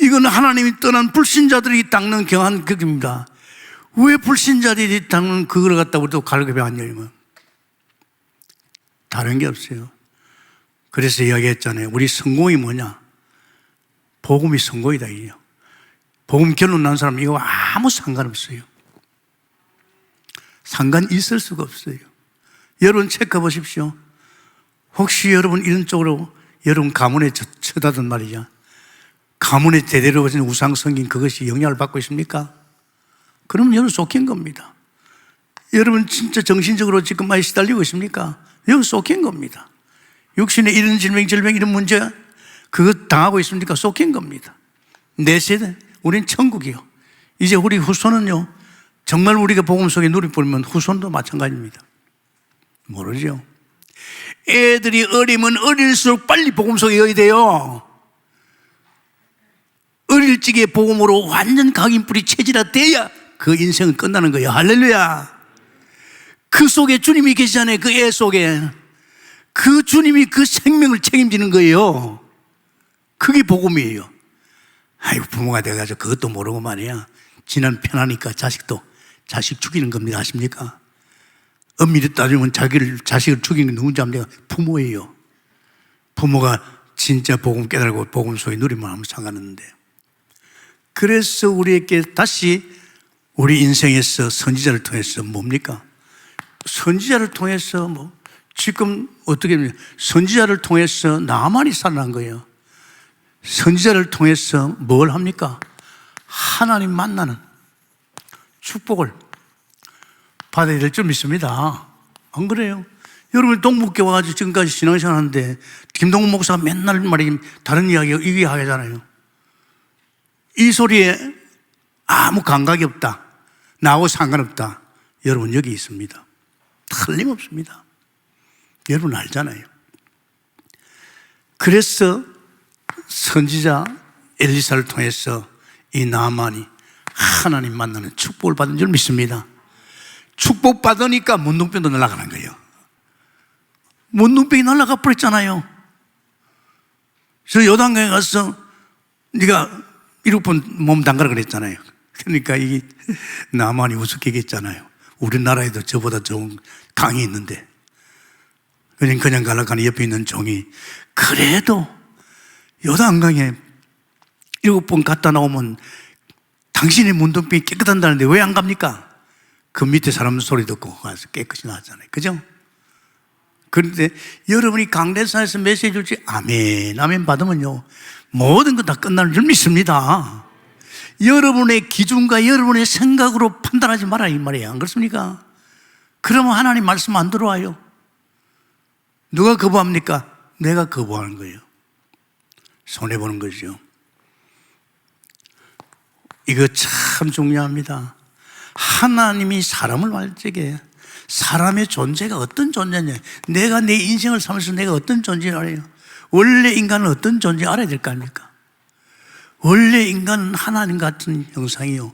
이건 하나님이 떠난 불신자들이 닦는 경한 극입니다. 왜 불신자들이 닦는 그걸 갖다가 우리도 갈급해 안 열리면? 다른 게 없어요. 그래서 이야기했잖아요. 우리 성공이 뭐냐? 복음이 성공이다. 이요. 복음 결론 난 사람 이거 아무 상관없어요. 상관 있을 수가 없어요. 여러분 체크해 보십시오. 혹시 여러분 이런 쪽으로 여러분 가문에 쳐다든 말이죠. 가문에 대대로 오신 우상 성긴 그것이 영향을 받고 있습니까? 그럼 여러분 쏟긴 겁니다. 여러분 진짜 정신적으로 지금 많이 시달리고 있습니까? 여러분 쏟긴 겁니다. 육신의 이런 질병 이런 문제 그거 당하고 있습니까? 쏟긴 겁니다. 내 세대 우린 천국이요. 이제 우리 후손은요 정말 우리가 복음 속에 누리 보면 후손도 마찬가지입니다. 모르죠. 애들이 어리면 어릴수록 빨리 복음 속에 여야 돼요. 어릴 적에 복음으로 완전 각인뿌리 체질화돼야 그 인생은 끝나는 거예요. 할렐루야. 그 속에 주님이 계시잖아요. 그 애 속에 그 주님이 그 생명을 책임지는 거예요. 그게 복음이에요. 아이고 부모가 돼가지고 그것도 모르고 말이야. 지난 편하니까 자식 죽이는 겁니다. 아십니까? 엄밀히 따지면 자식을 죽이는 게 누군지 압니까? 부모예요. 부모가 진짜 복음 깨달고 복음 속에 누리면 아무 상관없는데. 그래서 우리에게 다시 우리 인생에서 선지자를 통해서 뭡니까? 선지자를 통해서 지금 어떻게 합니까? 선지자를 통해서 나만이 살아난 거예요. 선지자를 통해서 뭘 합니까? 하나님 만나는 축복을 받아야 될 줄 믿습니다. 안 그래요? 여러분 동북교 와가지고 지금까지 신앙생활 하는데 김동훈 목사가 맨날 말이 다른 이야기 하잖아요. 이 소리에 아무 감각이 없다. 나하고 상관없다. 여러분 여기 있습니다. 틀림없습니다. 여러분 알잖아요. 그래서 선지자 엘리사를 통해서 이 나아만이 하나님 만나는 축복을 받은 줄 믿습니다. 축복받으니까 문둥병도 날아가는 거예요. 문둥병이 날아가 버렸잖아요. 그래서 요단강에 가서 네가 7번 몸 담가라 그랬잖아요. 그러니까 이 나만이 우습게 얘기했잖아요. 우리나라에도 저보다 좋은 강이 있는데 그냥 가락하니 옆에 있는 종이 그래도 요단강에 7번 갔다 나오면 당신의 문둥병이 깨끗한다는데 왜 안 갑니까? 그 밑에 사람 소리 듣고 가서 깨끗이 나왔잖아요. 그죠? 그런데 여러분이 강대상에서 메시지 줄지 아멘 아멘 받으면요 모든 것 다 끝나는 줄 믿습니다. 여러분의 기준과 여러분의 생각으로 판단하지 마라 이 말이에요. 안 그렇습니까? 그러면 하나님 말씀 안 들어와요. 누가 거부합니까? 내가 거부하는 거예요. 손해보는 거죠. 이거 참 중요합니다. 하나님이 사람을 말 적에 사람의 존재가 어떤 존재냐, 내가 내 인생을 살면서 내가 어떤 존재를 알아요. 원래 인간은 어떤 존재 알아야 될 거 아닙니까? 원래 인간은 하나님 같은 형상이요,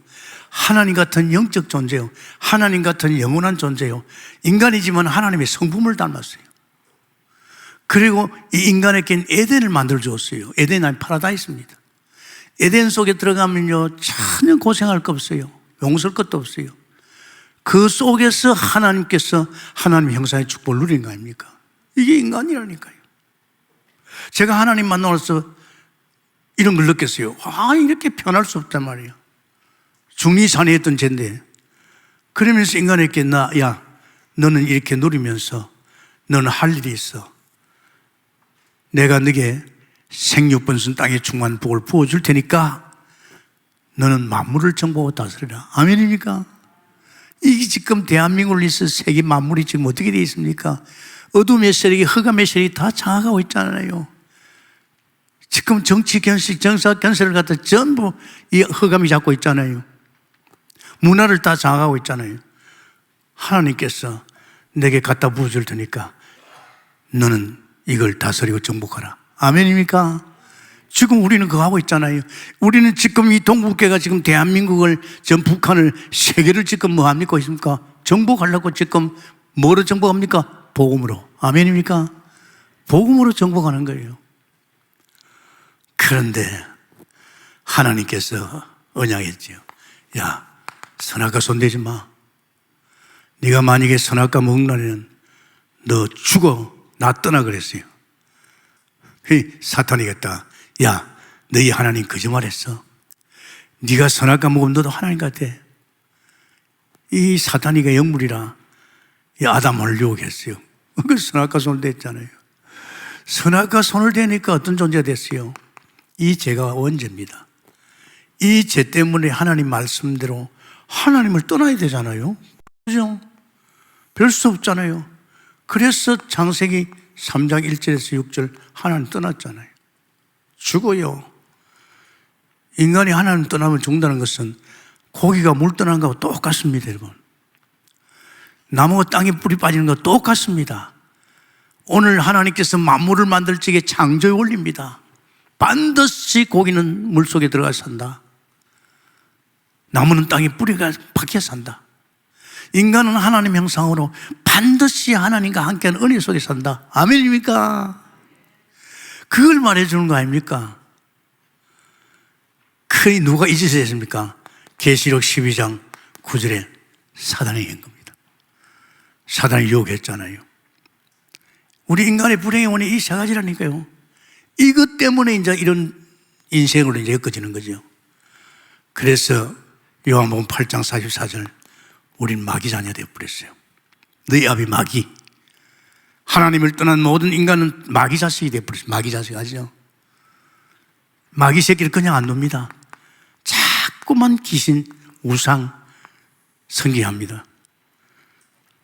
하나님 같은 영적 존재요, 하나님 같은 영원한 존재요, 인간이지만 하나님의 성품을 닮았어요. 그리고 이 인간에겐 에덴을 만들어 주었어요. 에덴이 아닌 파라다이스입니다. 에덴 속에 들어가면요 전혀 고생할 거 없어요. 용서할 것도 없어요. 그 속에서 하나님께서 하나님 형상의 축복을 누리는 거 아닙니까? 이게 인간이라니까요. 제가 하나님 만나서 이런 걸 느꼈어요. 이렇게 편할 수 없단 말이에요. 중리산에 있던 쟤인데 그러면서 인간에게 야 너는 이렇게 누리면서 너는 할 일이 있어. 내가 너에게 생육번순 땅에 충만한 복을 부어줄 테니까 너는 만물을 정복하고 다스리라. 아멘입니까? 이게 지금 대한민국을 위해서 세계 만물이 지금 어떻게 되어 있습니까? 어둠의 세력이, 흑암의 세력이 다 장악하고 있잖아요. 지금 정치 견실, 정사 견세를 갖다 전부 이 흑암이 잡고 있잖아요. 문화를 다 장악하고 있잖아요. 하나님께서 내게 갖다 부어줄 테니까 너는 이걸 다스리고 정복하라. 아멘입니까? 지금 우리는 그거 하고 있잖아요. 우리는 지금 이 동북계가 지금 대한민국을, 전 북한을, 세계를 지금 뭐 합니까? 있습니까? 정복하려고 지금 뭐로 정복합니까? 복음으로. 아멘입니까? 복음으로 정복하는 거예요. 그런데 하나님께서 언약했지요. 야, 선악과 손대지 마. 네가 만약에 선악과 먹으려면 너 죽어. 나 떠나 그랬어요. 사탄이겠다. 야, 너희 하나님 거짓말했어. 네가 선악과 먹으면 너도 하나님 같아. 이 사탄이가 영물이라 이 아담을 유혹했어요. 그 선악과 손을 댔잖아요. 선악과 손을 대니까 어떤 존재가 됐어요? 이 죄가 원죄입니다. 이 죄 때문에 하나님 말씀대로 하나님을 떠나야 되잖아요. 그죠? 별 수 없잖아요. 그래서 창세기 3장 1절에서 6절 하나님 떠났잖아요. 죽어요. 인간이 하나님 떠나면 죽는다는 것은 고기가 물 떠나는 거하고 똑같습니다, 여러분. 나무가 땅에 뿌리 빠지는 거 똑같습니다. 오늘 하나님께서 만물을 만들 적에 창조의 원리입니다. 반드시 고기는 물속에 들어가 산다. 나무는 땅에 뿌리가 박혀 산다. 인간은 하나님 형상으로 반드시 하나님과 함께하는 은혜 속에 산다. 아멘입니까? 그걸 말해주는 거 아닙니까? 그게 누가 이 짓을 했습니까? 계시록 12장 9절에 사단이 한 겁니다. 사단이 유혹했잖아요. 우리 인간의 불행의 원인이 이 세 가지라니까요. 이것 때문에 이제 이런 인생으로 이제 엮어지는 거죠. 그래서 요한복음 8장 44절 우린 마귀 자녀 되어버렸어요. 너희 아비 마귀. 하나님을 떠난 모든 인간은 마귀 자식이 되어버렸어요. 마귀 자식 아시죠? 마귀 새끼를 그냥 안 놉니다. 자꾸만 귀신, 우상, 성기합니다.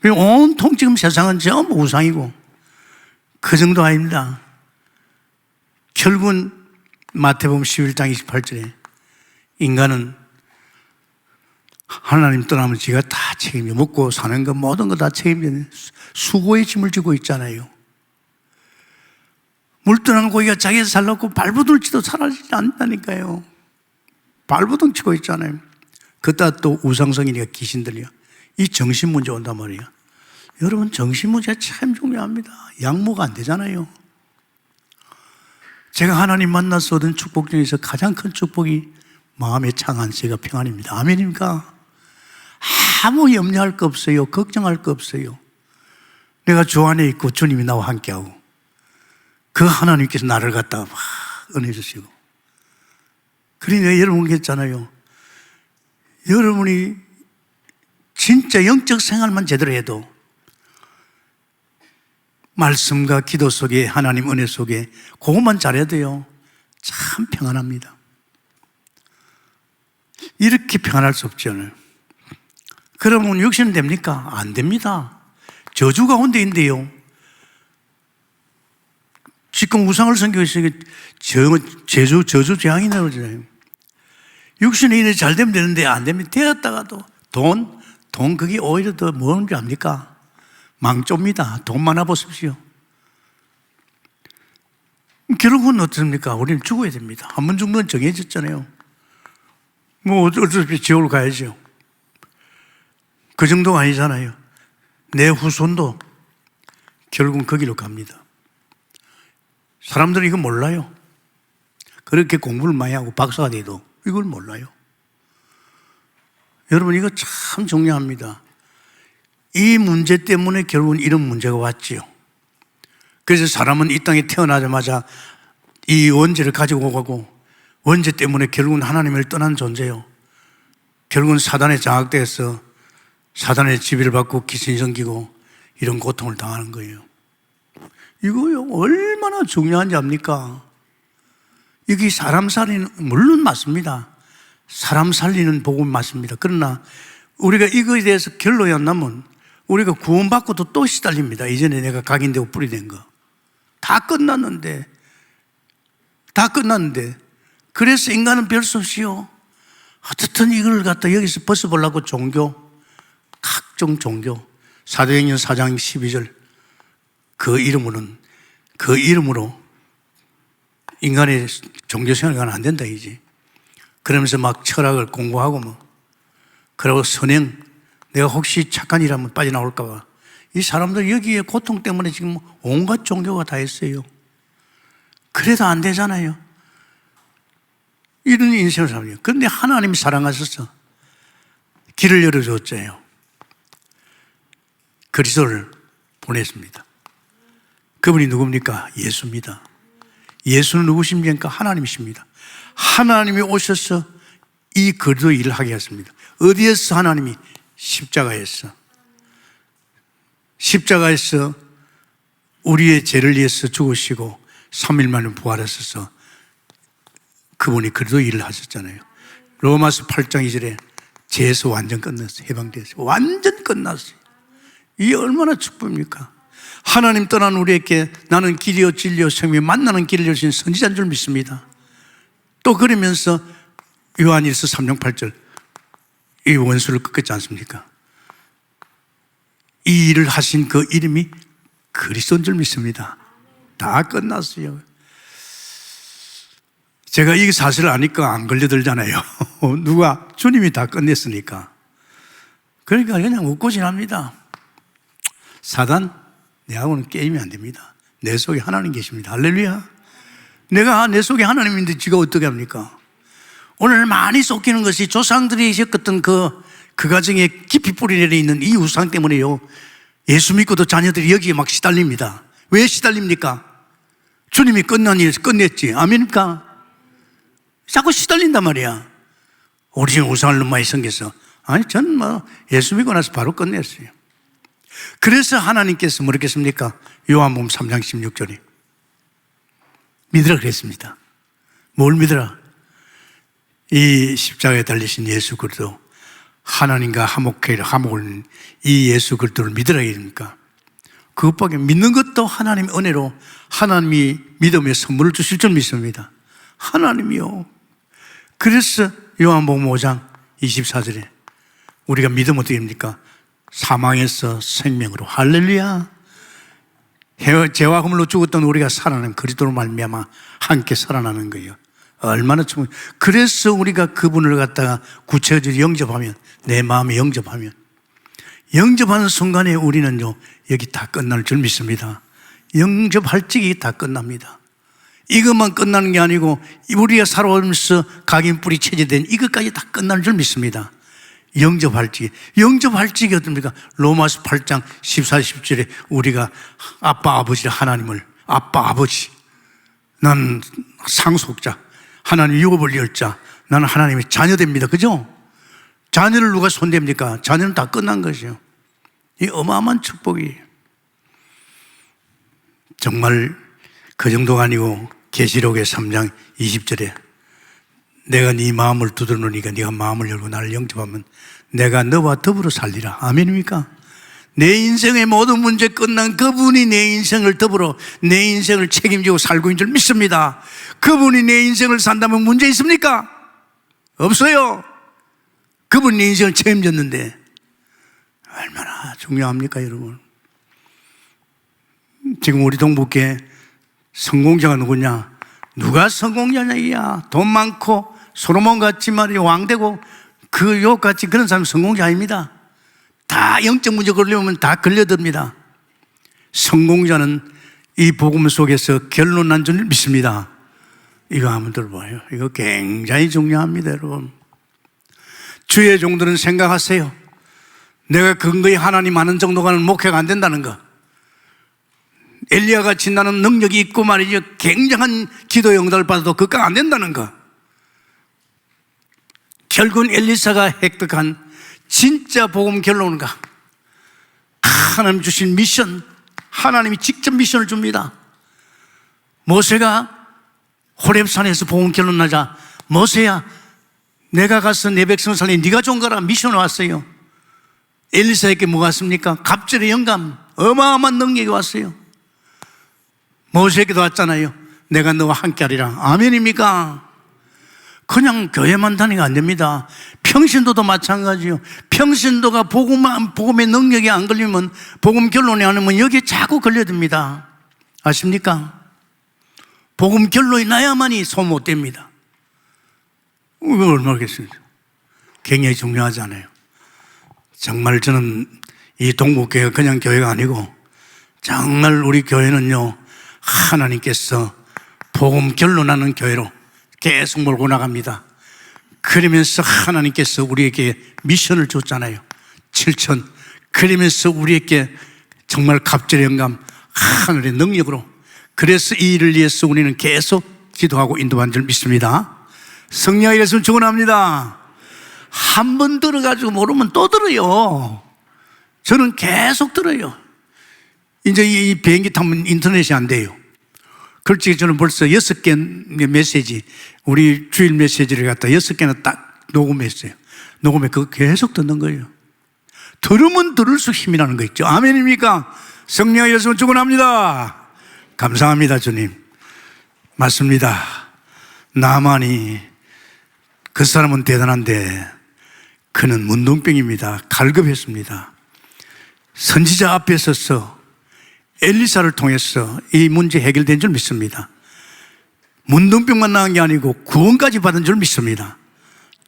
온통 지금 세상은 전부 우상이고 그 정도 아닙니다. 결국은 마태복음 11장 28절에 인간은 하나님 떠나면 지가 다 책임져. 먹고 사는 거 모든 거 다 책임져. 수고의 짐을 지고 있잖아요. 물떠난 고기가 자기가 살라고 발버둥치도 사라지지 않는다니까요. 발버둥 치고 있잖아요. 그따 또 우상성이니까 귀신들이야. 이 정신 문제 온단 말이야. 여러분, 정신 문제가 참 중요합니다. 양모가 안 되잖아요. 제가 하나님 만나서 얻은 축복 중에서 가장 큰 축복이 마음의 창안세가 평안입니다. 아멘입니까? 아무 염려할 거 없어요. 걱정할 거 없어요. 내가 주 안에 있고 주님이 나와 함께하고 그 하나님께서 나를 갖다가 막 은혜 주시고. 그러니까 여러분 그랬잖아요. 여러분이 진짜 영적 생활만 제대로 해도 말씀과 기도 속에 하나님 은혜 속에 그것만 잘해도요 참 평안합니다. 이렇게 평안할 수 없잖아요. 그러면 육신은 됩니까? 안 됩니다. 저주 가운데 있는데요. 지금 우상을 섬기고 있으니까 저주 재앙이 나오잖아요. 육신의 일이 잘 되면 되는데 안 되면 되었다가도 돈 그게 오히려 더 뭐인 줄 압니까? 망조입니다. 돈 많아 보십시오. 결국은 어떻습니까? 우리는 죽어야 됩니다. 한 번 죽는 건 정해졌잖아요. 뭐 어쩔 수 없이 지옥을 가야죠. 그 정도가 아니잖아요. 내 후손도 결국은 거기로 갑니다. 사람들은 이거 몰라요. 그렇게 공부를 많이 하고 박사가 돼도 이걸 몰라요. 여러분, 이거 참 중요합니다. 이 문제 때문에 결국은 이런 문제가 왔지요. 그래서 사람은 이 땅에 태어나자마자 이 원죄를 가지고 가고 원죄 때문에 결국은 하나님을 떠난 존재요. 결국은 사단에 장악돼서 사단의 지배를 받고 귀신이 생기고 이런 고통을 당하는 거예요. 이거요 얼마나 중요한지 압니까? 이게 사람 살리는, 물론 맞습니다. 사람 살리는 복음이 맞습니다. 그러나 우리가 이거에 대해서 결론이 안 나면 우리가 구원받고도 또 시달립니다. 이전에 내가 각인되고 뿌리 된 거 다 끝났는데 그래서 인간은 별 수 없이요 어떻든 이걸 갖다 여기서 벗어보려고 각종 종교 사도행전 4장 12절 그 이름으로 인간의 종교 생활이 안 된다 이지. 그러면서 막 철학을 공부하고 그러고 선행, 내가 혹시 착한 일 하면 빠져나올까 봐. 이 사람들 여기에 고통 때문에 지금 온갖 종교가 다 있어요. 그래도 안 되잖아요. 이런 인생을 살아요. 그런데 하나님이 사랑하셔서 길을 열어줬잖아요. 그리스도를 보냈습니다. 그분이 누굽니까? 예수입니다. 예수는 누구십니까? 하나님이십니다. 하나님이 오셔서 이 그리스도 일을 하게 하십니다. 어디에서? 하나님이 십자가에서 우리의 죄를 위해서 죽으시고 3일 만에 부활하셔서 그분이 그리스도 일을 하셨잖아요. 로마서 8장 2절에 죄에서 완전 끝났어요. 해방되었어요. 완전 끝났어요. 이게 얼마나 축복입니까? 하나님 떠난 우리에게 나는 길이요 진리요 생명 만나는 길을 여신 선지자인 줄 믿습니다. 또 그러면서 요한일서 3장 8절 이 원수를 꺾었지 않습니까? 이 일을 하신 그 이름이 그리스도인 줄 믿습니다. 다 끝났어요. 제가 이 사실을 아니까 안 걸려들잖아요. 누가? 주님이 다 끝냈으니까. 그러니까 그냥 웃고 지납니다. 사단, 내하고는 게임이 안 됩니다. 내 속에 하나님 계십니다. 할렐루야. 내가 내 속에 하나님인데 지가 어떻게 합니까? 오늘 많이 쏟기는 것이 조상들이 겪었던 그 가정에 깊이 뿌리 내려 있는 이 우상 때문에요. 예수 믿고도 자녀들이 여기에 막 시달립니다. 왜 시달립니까? 주님이 끝난 일 끝냈지. 아멘입니까? 자꾸 시달린단 말이야. 우리 지금 우상을 너무 많이 섬겨서. 아니, 저는 예수 믿고 나서 바로 끝냈어요. 그래서 하나님께서 뭐랬겠습니까? 요한복음 3장 16절에 믿으라 그랬습니다. 뭘 믿으라? 이 십자가에 달리신 예수 그리스도 하나님과 화목을 이 예수 그리스도를 믿으라 이럽니까? 그것밖에 믿는 것도 하나님의 은혜로 하나님이 믿음의 선물을 주실 줄 믿습니다. 하나님이요. 그래서 요한복음 5장 24절에 우리가 믿으면 어떻게 됩니까? 사망에서 생명으로 할렐루야 죄와 허물로 죽었던 우리가 살아나는 그리스도로 말미암아 함께 살아나는 거예요. 얼마나 충분. 그래서 우리가 그분을 갖다가 구체적으로 영접하면, 내 마음에 영접하면, 영접하는 순간에 우리는요, 여기 다 끝날 줄 믿습니다. 영접할 적이 다 끝납니다. 이것만 끝나는 게 아니고 우리가 살아오면서 각인뿌리 체제된 이것까지 다 끝날 줄 믿습니다. 영접할 적이 어떻습니까? 로마서 8장 14, 17에 우리가 아빠 아버지 하나님을, 아빠 아버지, 난 상속자, 하나님 유업을 열자, 나는 하나님의 자녀됩니다. 그죠? 자녀를 누가 손댑니까? 자녀는 다 끝난 것이요. 이 어마어마한 축복이에요. 정말 그 정도가 아니고 계시록의 3장 20절에 내가 네 마음을 두드러놓으니까 네가 마음을 열고 나를 영접하면 내가 너와 더불어 살리라. 아멘입니까? 내 인생의 모든 문제 끝난 그분이 내 인생을 더불어 내 인생을 책임지고 살고 있는 줄 믿습니다. 그분이 내 인생을 산다면 문제 있습니까? 없어요. 그분이 내 인생을 책임졌는데 얼마나 중요합니까, 여러분? 지금 우리 동북계 성공자가 누구냐? 누가 성공자냐? 돈 많고 솔로몬 같이 말이야 왕되고 그 욕같이 그런 사람 성공자 아닙니다. 다 영적 문제 걸려오면 다 걸려듭니다. 성공자는 이 복음 속에서 결론 난 줄 믿습니다. 이거 한번 들어봐요. 이거 굉장히 중요합니다, 여러분. 주의 종들은 생각하세요. 내가 근거히 하나님 아는 정도가는 목회가 안 된다는 거. 엘리야 같이 나는 능력이 있고 말이죠. 굉장한 기도 응답을 받아도 그거 안 된다는 거. 결국은 엘리사가 획득한 진짜 복음 결론인가? 하나님 주신 미션, 하나님이 직접 미션을 줍니다. 모세가 호렙산에서 복음 결론 나자, 모세야 내가 가서 내 백성 살리 네가 준 거라 미션 왔어요. 엘리사에게 뭐가 왔습니까? 갑절의 영감, 어마어마한 능력이 왔어요. 모세에게도 왔잖아요. 내가 너와 함께하리라. 아멘입니까? 그냥 교회만 다니면 안 됩니다. 평신도도 마찬가지요. 평신도가 복음의 능력이 안 걸리면, 복음 결론이 안 오면 여기에 자꾸 걸려듭니다. 아십니까? 복음 결론이 나야만이 소못됩니다. 이거 얼마나 겠습니까? 굉장히 중요하잖아요. 정말 저는 이 동국교회가 그냥 교회가 아니고 정말 우리 교회는요, 하나님께서 복음 결론하는 교회로 계속 몰고 나갑니다. 그러면서 하나님께서 우리에게 미션을 줬잖아요. 7천. 그러면서 우리에게 정말 갑절의 영감, 하늘의 능력으로. 그래서 이 일을 위해서 우리는 계속 기도하고 인도받는 줄 믿습니다. 성령이 이랬으면 축원합니다. 한 번 들어가지고 모르면 또 들어요. 저는 계속 들어요. 이제 이 비행기 타면 인터넷이 안 돼요. 그렇지, 저는 벌써 6개 메시지, 우리 주일 메시지를 갖다 6개나 딱 녹음했어요. 녹음해 그거 계속 듣는 거예요. 들으면 들을수록 힘이 나는 거 있죠. 아멘입니까? 성령이 이랬으면 축원합니다. 감사합니다, 주님. 맞습니다. 나만이, 그 사람은 대단한데 그는 문둥병입니다. 갈급했습니다. 선지자 앞에 서서 엘리사를 통해서 이 문제 해결된 줄 믿습니다. 문둥병만 나은 게 아니고 구원까지 받은 줄 믿습니다.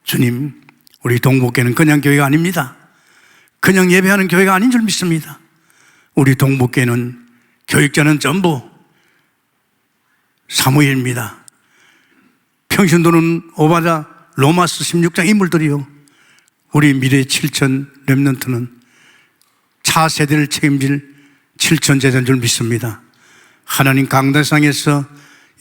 주님, 우리 동북교회는 그냥 교회가 아닙니다. 그냥 예배하는 교회가 아닌 줄 믿습니다. 우리 동북교회는 교육자는 전부 사무엘입니다. 평신도는 오바자, 로마서 16장 인물들이요. 우리 미래 7천 렘넌트는 차세대를 책임질 7천 제자인 줄 믿습니다. 하나님 강대상에서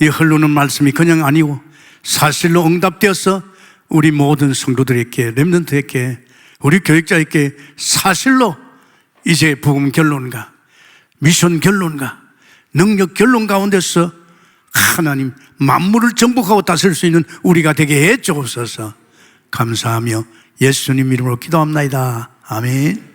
이 흘러오는 말씀이 그냥 아니고 사실로 응답되어서 우리 모든 성도들에게, 렘넌트에게, 우리 교육자에게 사실로 이제 복음 결론과 미션 결론과 능력 결론 가운데서 하나님 만물을 정복하고 다스릴 수 있는 우리가 되게 해 주옵소서. 감사하며 예수님 이름으로 기도합나이다. 아멘.